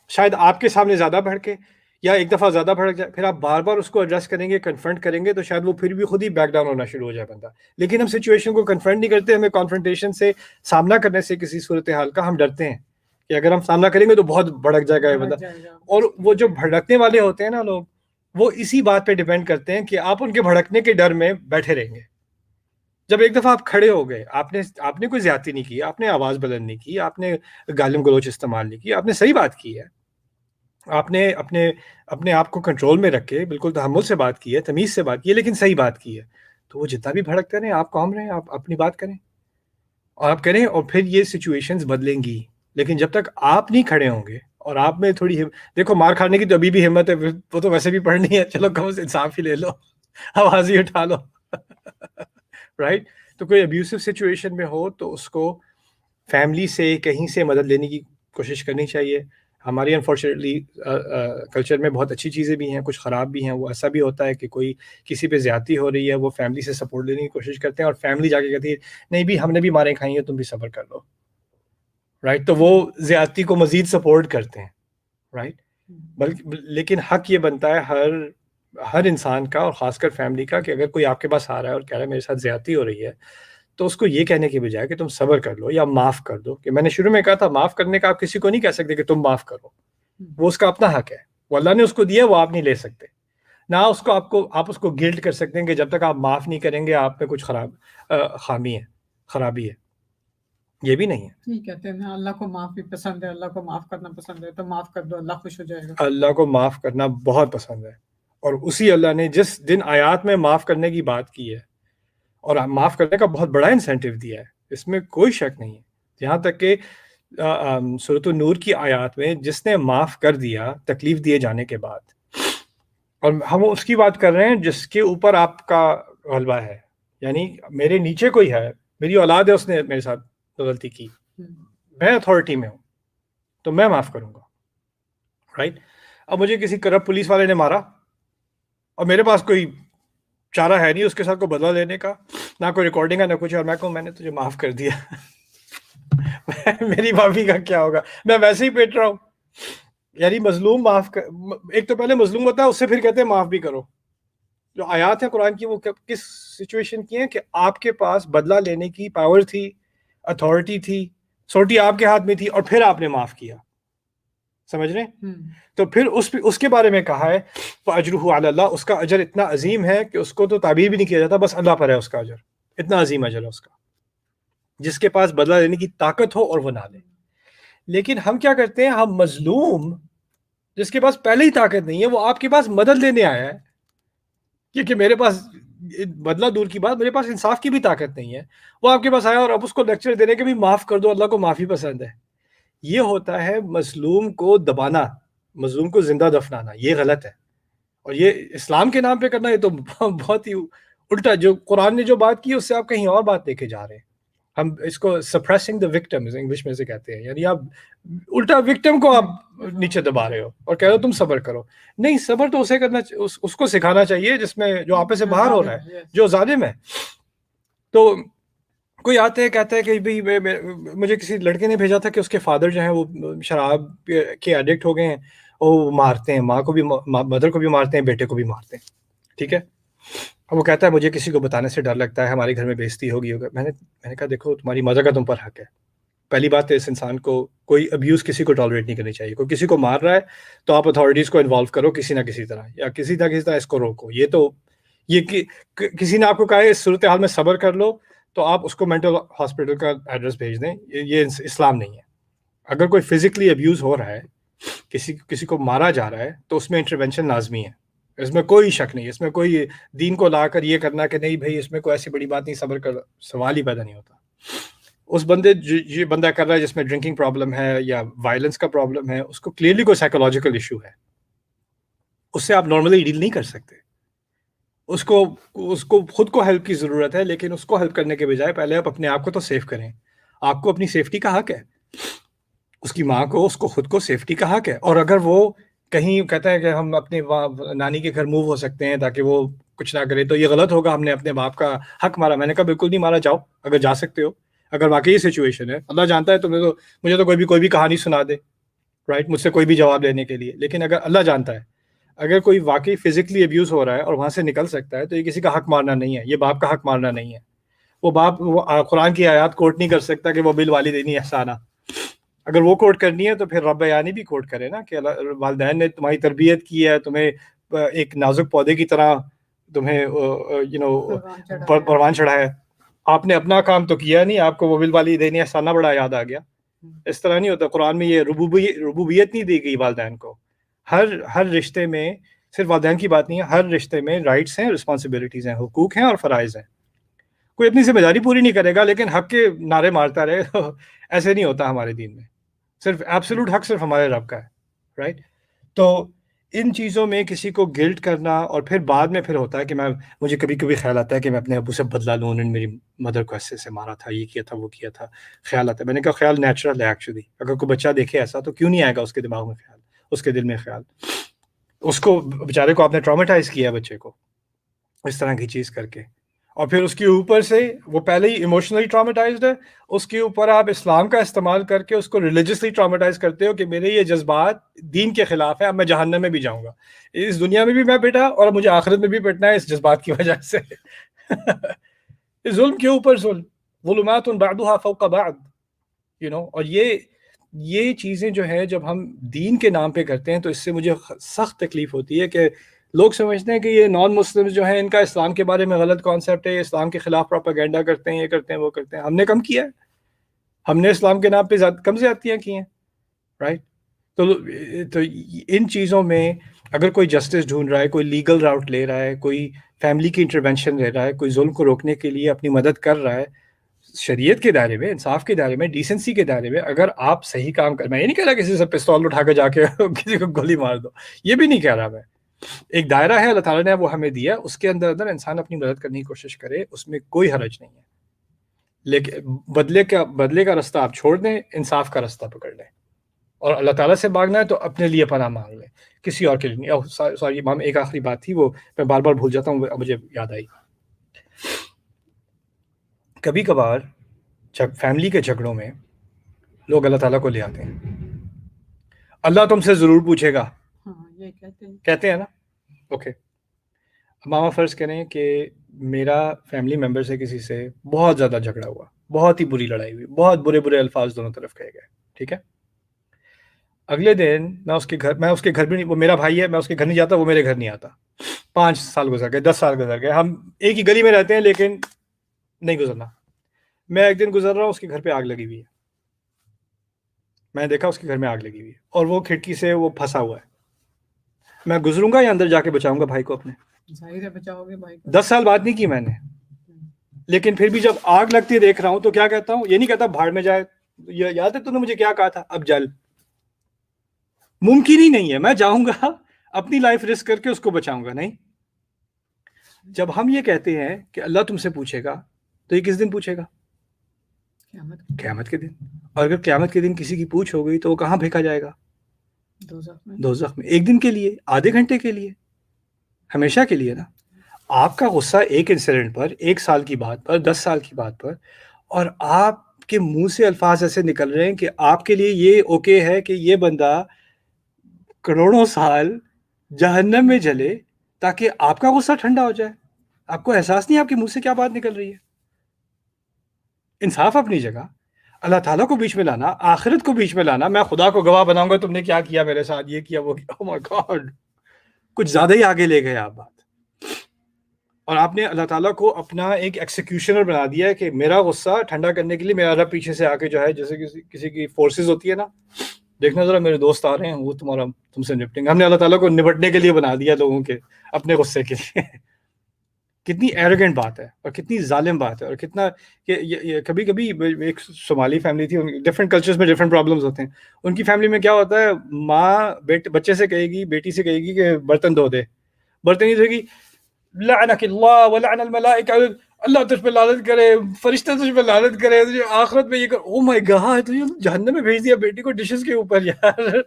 شاید آپ کے سامنے زیادہ بھڑکے یا ایک دفعہ زیادہ بھڑک جائے, پھر آپ بار بار اس کو ایڈریس کریں گے, کنفرنٹ کریں گے, تو شاید وہ پھر بھی خود ہی بیک ڈاؤن ہونا شروع ہو جائے بندہ. لیکن ہم سچویشن کو کنفرنٹ نہیں کرتے, ہمیں کانفرنٹیشن سے, سامنا کرنے سے کسی صورتحال کا ہم ڈرتے ہیں کہ اگر ہم سامنا کریں گے تو بہت بھڑک جائے گا یہ بندہ. اور وہ جو بھڑکنے والے ہوتے ہیں نا لوگ, وہ اسی بات پہ ڈیپینڈ کرتے ہیں کہ آپ ان کے بھڑکنے کے ڈر میں بیٹھے رہیں گے. جب ایک دفعہ آپ کھڑے ہو گئے, آپ نے کوئی زیادتی نہیں کی, آپ نے آواز بلند نہیں کی, آپ نے گالم گلوچ استعمال نہیں کی, آپ نے صحیح بات کی ہے, آپ نے اپنے آپ کو کنٹرول میں رکھ کے بالکل تحمل سے بات کی ہے, تمیز سے بات کی ہے, لیکن صحیح بات کی ہے, تو وہ جتنا بھی بھڑکتے رہیں, آپ کام رہیں, آپ اپنی بات کریں اور آپ کریں, اور پھر یہ سچویشنز بدلیں گی. لیکن جب تک آپ نہیں کھڑے ہوں گے اور آپ میں تھوڑی دیکھو, مار کھانے کی تو ابھی بھی ہمت ہے, وہ تو ویسے بھی پڑھنی ہے, چلو کم سے انصاف ہی لے لو, آواز ہی اٹھا لو, رائٹ؟ تو کوئی ابیوسو سچویشن میں ہو تو اس کو فیملی سے کہیں سے مدد لینے کی کوشش کرنی چاہیے. ہماری انفارچونیٹلی کلچر میں بہت اچھی چیزیں بھی ہیں, کچھ خراب بھی ہیں. وہ ایسا بھی ہوتا ہے کہ کوئی کسی پہ زیادتی ہو رہی ہے, وہ فیملی سے سپورٹ لینے کی کوشش کرتے ہیں, اور فیملی جا کے کہتی ہے نہیں بھی ہم نے بھی ماریں کھائی ہیں, تم بھی صبر کر لو, رائٹ؟ تو وہ زیادتی کو مزید سپورٹ کرتے ہیں, رائٹ؟ بلکہ لیکن حق یہ بنتا ہے ہر انسان کا, اور خاص کر فیملی کا, کہ اگر کوئی آپ کے پاس آ رہا ہے اور کہہ رہا ہے میرے ساتھ زیادتی ہو رہی ہے, تو اس کو یہ کہنے کے بجائے کہ تم صبر کر لو یا معاف کر دو. کہ میں نے شروع میں کہا تھا, معاف کرنے کا آپ کسی کو نہیں کہہ سکتے کہ تم معاف کرو, وہ اس کا اپنا حق ہے, وہ اللہ نے اس کو دیا, وہ آپ نہیں لے سکتے. نہ اس کو آپ اس کو گلٹ کر سکتے ہیں کہ جب تک آپ معاف نہیں کریں گے آپ میں کچھ خرابی ہے, یہ بھی نہیں ہے. ٹھیک کہتے ہیں اللہ کو معافی پسند ہے, اللہ کو معاف کرنا پسند ہے, تو معاف کر دو, اللہ خوش ہو جائے گا. اللہ کو معاف کرنا بہت پسند ہے, اور اسی اللہ نے جس دن آیات میں معاف کرنے کی بات کی ہے, اور معاف کرنے کا بہت بڑا انسینٹیو دیا ہے, اس میں کوئی شک نہیں ہے. یہاں تک کہ سورۃ النور کی آیات میں جس نے معاف کر دیا تکلیف دیے جانے کے بعد, اور ہم اس کی بات کر رہے ہیں جس کے اوپر آپ کا غلبہ ہے, یعنی میرے نیچے کوئی ہے, میری اولاد ہے, اس نے میرے ساتھ غلطی کی, میں اتھارٹی میں ہوں, تو میں معاف کروں گا, رائٹ؟ اب مجھے کسی کرپٹ پولیس والے نے مارا اور میرے پاس کوئی چارہ ہے نہیں اس کے ساتھ کو بدلہ لینے کا, نہ کوئی ریکارڈنگ ہے نہ کچھ, اور میں کہوں میں نے تجھے معاف کر دیا, میری معافی کا کیا ہوگا, میں ویسے ہی پیٹ رہا ہوں. یعنی مظلوم ایک تو پہلے مظلوم ہوتا ہے, اس سے پھر کہتے ہیں معاف بھی کرو. جو آیات ہیں قرآن کی وہ کس سچویشن کی ہیں کہ آپ کے پاس بدلہ لینے کی پاور تھی, اتھارٹی تھی, سوٹی آپ کے ہاتھ میں تھی, اور پھر آپ نے معاف کیا, سمجھ رہے ہیں؟ تو پھر اس کے بارے میں کہا ہے فَأَجْرُهُ عَلَى اللَّهِ, اس کا اجر اتنا عظیم ہے کہ اس کو تو تعبیر بھی نہیں کیا جاتا, بس اللہ پر ہے اس کا اجر, اتنا عظیم اجر ہے اس کا, جس کے پاس بدلہ لینے کی طاقت ہو اور وہ نہ لے. لیکن ہم کیا کرتے ہیں, ہم مظلوم جس کے پاس پہلے ہی طاقت نہیں ہے, وہ آپ کے پاس مدد لینے آیا ہے, کیونکہ میرے پاس بدلہ دور کی بات, میرے پاس انصاف کی بھی طاقت نہیں ہے, وہ آپ کے پاس آیا اور اب اس کو لیکچر دینے کے بھی معاف کر دو, اللہ کو معافی پسند ہے. یہ ہوتا ہے مظلوم کو دبانا, مظلوم کو زندہ دفنانا, یہ غلط ہے. اور یہ اسلام کے نام پہ کرنا, یہ تو بہت ہی الٹا, جو قرآن نے جو بات کی اس سے آپ کہیں اور بات لے کے جا رہے ہیں. ہم اس کو سپریسنگ دا وکٹمز انگلش میں سے کہتے ہیں, یعنی آپ الٹا وکٹم کو آپ نیچے دبا رہے ہو اور کہہ رہے ہو تم صبر کرو. نہیں, صبر تو اسے کرنا, اس کو سکھانا چاہیے جس میں جو آپے سے باہر ہو رہا ہے, جو ظالم ہے. تو کوئی آتے ہیں کہتا ہے کہ بھائی مجھے کسی لڑکے نے بھیجا تھا کہ اس کے فادر جو ہیں وہ شراب کے ایڈکٹ ہو گئے ہیں، وہ مارتے ہیں، ماں کو بھی مدر کو بھی مارتے ہیں، بیٹے کو بھی مارتے ہیں، ٹھیک ہے. اب وہ کہتا ہے مجھے کسی کو بتانے سے ڈر لگتا ہے، ہمارے گھر میں بےزتی ہوگی. میں نے کہا دیکھو تمہاری مدر کا تم پر حق ہے. پہلی بات ہے اس انسان کو کوئی ابیوز کسی کو ٹالریٹ نہیں کرنی چاہیے. کوئی کسی کو مار رہا ہے تو آپ اتھارٹیز کو انوالو کرو کسی نہ کسی طرح، یا کسی نہ کسی طرح اس کو روکو. یہ کسی نے آپ کو کہا ہے اس صورتحال میں صبر کر لو تو آپ اس کو مینٹل ہاسپٹل کا ایڈریس بھیج دیں. یہ اسلام نہیں ہے. اگر کوئی فزیکلی ابیوز ہو رہا ہے، کسی کو مارا جا رہا ہے، تو اس میں انٹروینشن لازمی ہے. اس میں کوئی شک نہیں، اس میں کوئی دین کو لا کر یہ کرنا کہ نہیں بھائی اس میں کوئی ایسی بڑی بات نہیں، صبر کر، سوال ہی پیدا نہیں ہوتا. اس بندے یہ بندہ کر رہا ہے جس میں ڈرنکنگ پرابلم ہے یا وائلنس کا پرابلم ہے، اس کو کلیئرلی کوئی سائیکولوجیکل ایشو ہے. اس سے آپ نارملی ڈیل نہیں کر سکتے. اس کو خود کو ہیلپ کی ضرورت ہے، لیکن اس کو ہیلپ کرنے کے بجائے پہلے آپ اپنے آپ کو تو سیف کریں. آپ کو اپنی سیفٹی کا حق ہے. اس کی ماں کو، اس کو خود کو سیفٹی کا حق ہے. اور اگر وہ کہیں کہتا ہے کہ ہم اپنے نانی کے گھر موو ہو سکتے ہیں تاکہ وہ کچھ نہ کرے، تو یہ غلط ہوگا. ہم نے اپنے باپ کا حق مارا. میں نے کہا بالکل نہیں مارا، جاؤ اگر جا سکتے ہو. اگر واقعی یہ سچویشن ہے، اللہ جانتا ہے تمہیں، تو مجھے تو کوئی بھی کہانی سنا دے، رائٹ، مجھ سے کوئی بھی جواب لینے کے لیے. لیکن اگر اللہ جانتا ہے اگر کوئی واقعی فزیکلی ابیوز ہو رہا ہے اور وہاں سے نکل سکتا ہے، تو یہ کسی کا حق مارنا نہیں ہے، یہ باپ کا حق مارنا نہیں ہے. وہ باپ قرآن کی آیات کوٹ نہیں کر سکتا کہ وہ بالوالدین احسانہ. اگر وہ کوٹ کرنی ہے تو پھر رب یعنی بھی کوٹ کرے نا، کہ والدین نے تمہاری تربیت کی ہے، تمہیں ایک نازک پودے کی طرح تمہیں پروان چڑھایا ہے. آپ نے اپنا کام تو کیا نہیں، آپ کو وہ بالوالدین احسانہ بڑا یاد آ گیا. اس طرح نہیں ہوتا. قرآن میں یہ ربوبیت نہیں دی گئی والدین کو. ہر رشتے میں، صرف والدین کی بات نہیں ہے، ہر رشتے میں رائٹس ہیں، رسپانسبلٹیز ہیں، حقوق ہیں اور فرائض ہیں. کوئی اپنی ذمہ داری پوری نہیں کرے گا لیکن حق کے نعرے مارتا رہے، ایسے نہیں ہوتا ہمارے دین میں. صرف ایبسولوٹ حق صرف ہمارے رب کا ہے، رائٹ. تو ان چیزوں میں کسی کو گلٹ کرنا، اور پھر بعد میں پھر ہوتا ہے کہ مجھے کبھی کبھی خیال آتا ہے کہ میں اپنے ابو سے بدلا لوں، انہوں نے میری مدر کو ایسے سے مارا تھا، یہ کیا تھا، وہ کیا تھا. خیال آتا ہے. میں نے کہا خیال نیچرل ہے ایکچولی. اگر کوئی بچہ دیکھے ایسا تو کیوں نہیں آئے گا اس کے دماغ میں خیال، اس کے دل میں خیال. اس کو بیچارے کو آپ نے ٹرامیٹائز کیا، بچے کو اس طرح کی چیز کر کے، اور پھر اس کے اوپر سے وہ پہلے ہی ایموشنلی ٹراماٹائزڈ ہے، اس کے اوپر آپ اسلام کا استعمال کر کے اس کو ریلیجسلی ٹراماٹائز کرتے ہو کہ میرے یہ جذبات دین کے خلاف ہیں، اب میں جہنم میں بھی جاؤں گا. اس دنیا میں بھی میں پیٹا اور مجھے آخرت میں بھی پیٹنا ہے اس جذبات کی وجہ سے. ظلم کے اوپر ظلم، ظلمات بعضها فوق بعض، اور یہ چیزیں جو ہے جب ہم دین کے نام پہ کرتے ہیں تو اس سے مجھے سخت تکلیف ہوتی ہے کہ لوگ سمجھتے ہیں کہ یہ نان مسلم جو ہیں ان کا اسلام کے بارے میں غلط کانسیپٹ ہے، اسلام کے خلاف پروپیگنڈا کرتے ہیں، یہ کرتے ہیں، وہ کرتے ہیں. ہم نے کم کیا ہے؟ ہم نے اسلام کے نام پہ کم زیادتیاں کی ہیں، رائٹ. تو ان چیزوں میں اگر کوئی جسٹس ڈھونڈ رہا ہے، کوئی لیگل راؤٹ لے رہا ہے، کوئی فیملی کی انٹرونشن لے رہا ہے، کوئی ظلم کو روکنے کے لیے اپنی مدد کر رہا ہے، شریعت کے دائرے میں، انصاف کے دائرے میں، ڈیسنسی کے دائرے میں، اگر آپ صحیح کام کر، میں یہ نہیں کہہ رہا کسی سے پستول اٹھا کے جا کے کسی کو گولی مار دو، یہ بھی نہیں کہہ رہا میں. ایک دائرہ ہے اللہ تعالیٰ نے وہ ہمیں دیا، اس کے اندر انسان اپنی مدد کرنے کی کوشش کرے، اس میں کوئی حرج نہیں ہے. لیکن بدلے کا راستہ آپ چھوڑ دیں، انصاف کا راستہ پکڑ لیں، اور اللہ تعالیٰ سے مانگنا ہے تو اپنے لیے پناہ مانگ لیں، کسی اور کے لیے نہیں. سوری امام، ایک آخری بات تھی، وہ میں بار بار بھول جاتا ہوں، مجھے یاد آئی. کبھی کبھار جب فیملی کے جھگڑوں میں لوگ اللہ تعالیٰ کو لے آتے ہیں، اللہ تم سے ضرور پوچھے گا، یہ کہتے ہیں نا. اوکے، ماما فرض کریں کہ میرا فیملی ممبر سے کسی سے بہت زیادہ جھگڑا ہوا، بہت ہی بری لڑائی ہوئی، بہت برے الفاظ دونوں طرف کہے گئے، ٹھیک ہے. اگلے دن میں اس کے گھر بھی نہیں، وہ میرا بھائی ہے، میں اس کے گھر نہیں جاتا، وہ میرے گھر نہیں آتا. 5 سال گزر گئے، 10 سال گزر گئے، ہم ایک ہی گلی میں رہتے ہیں لیکن نہیں گزرنا. میں ایک دن گزر رہا ہوں، اس کے گھر پہ آگ لگی ہوئی ہے. میں نے دیکھا اس کے گھر میں آگ لگی ہوئی ہے اور وہ کھڑکی سے وہ پھنسا ہوا ہے. میں گزروں گا یا اندر جا کے بچاؤں گا بھائی کو اپنے؟ ظاہر ہے بچاؤ گے بھائی کو. 10 سال بعد نہیں کی میں نے، لیکن پھر بھی جب آگ لگتی دیکھ رہا ہوں تو کیا کہتا ہوں؟ یہ نہیں کہتا بھاڑ میں جائے، یاد ہے تو نے مجھے کیا کہا تھا، اب جل. ممکن ہی نہیں ہے میں جاؤں گا اپنی لائف رسک کر کے اس کو بچاؤں گا، نہیں. جب ہم یہ کہتے ہیں کہ اللہ تم سے پوچھے گا، تو یہ کس دن پوچھے گا؟ قیامت کے دن. اور اگر قیامت کے دن کسی کی پوچھ ہو گئی تو وہ کہاں پھینکا جائے گا؟ دوزخ میں. ایک دن کے لیے، آدھے گھنٹے کے لیے، ہمیشہ کے لیے نا. آپ کا غصہ ایک انسیڈنٹ پر، 1 سال کی بات پر، 10 سال کی بات پر، اور آپ کے منہ سے الفاظ ایسے نکل رہے ہیں کہ آپ کے لیے یہ اوکے ہے کہ یہ بندہ کروڑوں سال جہنم میں جلے تاکہ آپ کا غصہ ٹھنڈا ہو جائے. آپ کو احساس نہیں آپ کے منہ سے کیا بات نکل رہی ہے. انصاف اپنی جگہ, اللہ تعالیٰ کو بیچ میں لانا, آخرت کو بیچ میں لانا, میں خدا کو گواہ بناؤں گا تم نے کیا کیا میرے ساتھ, یہ کیا وہ کیا. oh my God, کچھ زیادہ ہی آگے لے گئے آپ بات. اور آپ نے اللہ تعالیٰ کو اپنا ایک ایکسیکیوشنر بنا دیا ہے کہ میرا غصہ ٹھنڈا کرنے کے لیے میرا رب پیچھے سے آ کے جو ہے جیسے کسی کی فورسز ہوتی ہے نا, دیکھنا ذرا میرے دوست آ رہے ہیں وہ تم سے نپٹیں گے. ہم نے اللہ تعالیٰ کو نپٹنے کے لیے بنا دیا لوگوں کے اپنے غصے کے لیے. کتنی ایروگنٹ بات ہے اور کتنی ظالم بات ہے, اور کتنا کہ کبھی کبھی ایک صومالی فیملی تھی, ڈفرینٹ کلچرز میں ڈفرینٹ پرابلمس ہوتے ہیں. ان کی فیملی میں کیا ہوتا ہے, ماں بچے سے کہے گی, بیٹی سے کہے گی کہ برتن دھو دے, برتن نہیں دھوئے گی, لعنک اللہ ولعن الملائکہ, اللہ تجھ پہ لعنت کرے, فرشتے تجھ پہ لعنت کرے, آخرت میں یہ کر. او مائی گاڈ, تو یہ جہنم میں بھیج دیا بیٹی کو ڈشز کے اوپر یار.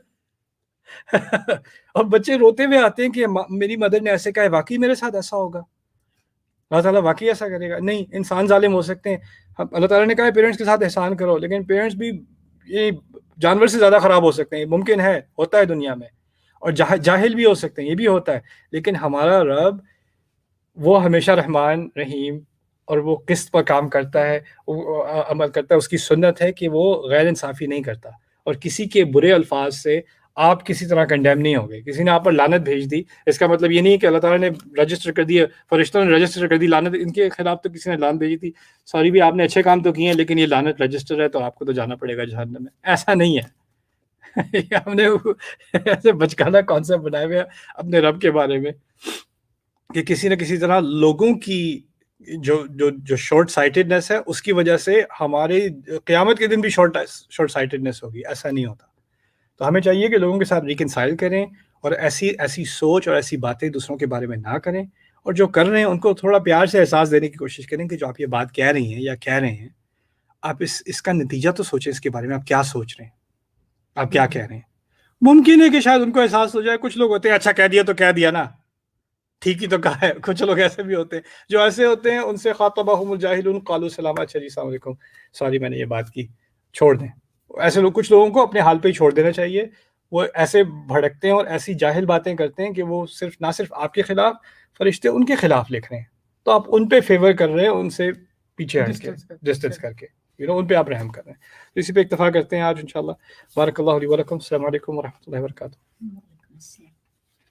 اور بچے روتے ہوئے آتے ہیں کہ میری مدر نے ایسے کہا ہے, واقعی میرے ساتھ ایسا ہوگا, اللہ تعالیٰ واقعی ایسا کرے گا؟ نہیں, انسان ظالم ہو سکتے ہیں. اللہ تعالیٰ نے کہا ہے پیرنٹس کے ساتھ احسان کرو, لیکن پیرنٹس بھی یہ جانور سے زیادہ خراب ہو سکتے ہیں, ممکن ہے, ہوتا ہے دنیا میں, اور جاہل بھی ہو سکتے ہیں, یہ بھی ہوتا ہے. لیکن ہمارا رب وہ ہمیشہ رحمان رحیم, اور وہ قسط پر کام کرتا ہے, وہ عمل کرتا ہے. اس کی سنت ہے کہ وہ غیر انصافی نہیں کرتا, اور کسی کے برے الفاظ سے آپ کسی طرح کنڈیم نہیں ہو گئے. کسی نے آپ پر لعنت بھیج دی, اس کا مطلب یہ نہیں کہ اللہ تعالیٰ نے رجسٹر کر دیا, فرشتوں نے رجسٹر کر دی لعنت ان کے خلاف, تو کسی نے لعنت بھیجی تھی, سوری بھی آپ نے اچھے کام تو کیے ہیں لیکن یہ لعنت رجسٹر ہے تو آپ کو تو جانا پڑے گا جہنم میں. ایسا نہیں ہے. ہم نے ایسے بچکانہ کانسیپٹ بنائے ہوئے اپنے رب کے بارے میں کہ کسی نہ کسی طرح لوگوں کی جو شارٹ سائٹڈنس ہے اس کی وجہ سے ہمارے قیامت کے دن بھی شارٹ سائٹڈنس ہوگی. ایسا نہیں ہوتا. تو ہمیں چاہیے کہ لوگوں کے ساتھ ریکنسائل کریں, اور ایسی سوچ اور ایسی باتیں دوسروں کے بارے میں نہ کریں, اور جو کر رہے ہیں ان کو تھوڑا پیار سے احساس دینے کی کوشش کریں کہ جو آپ یہ بات کہہ رہی ہیں یا کہہ رہے ہیں, آپ اس کا نتیجہ تو سوچیں, اس کے بارے میں آپ کیا سوچ رہے ہیں, آپ کیا کہہ رہے ہیں. ممکن ہے کہ شاید ان کو احساس ہو جائے. کچھ لوگ ہوتے ہیں اچھا کہہ دیا تو کہہ دیا نا, ٹھیک ہی تو کہا ہے. کچھ لوگ ایسے بھی ہوتے ہیں, جو ایسے ہوتے ہیں ان سے خاطبہم الجاہلون قالوا سلاما, اچھا جی السلام علیکم, سوری میں نے یہ بات کی, چھوڑ دیں. ایسے لوگ, کچھ لوگوں کو اپنے حال پہ ہی چھوڑ دینا چاہیے. وہ ایسے بھڑکتے ہیں اور ایسی جاہل باتیں کرتے ہیں کہ وہ نہ صرف آپ کے خلاف, فرشتے ان کے خلاف لکھ رہے ہیں, تو آپ ان پہ فیور کر رہے ہیں, ان سے پیچھے ہٹ کے, ڈسٹنس کر کے, ان پہ آپ رحم کر رہے ہیں. تو اسی پہ اکتفا کرتے ہیں آج انشاءاللہ. بارک اللہ علی ولکم. السلام علیکم ورحمۃ اللہ وبرکاتہ.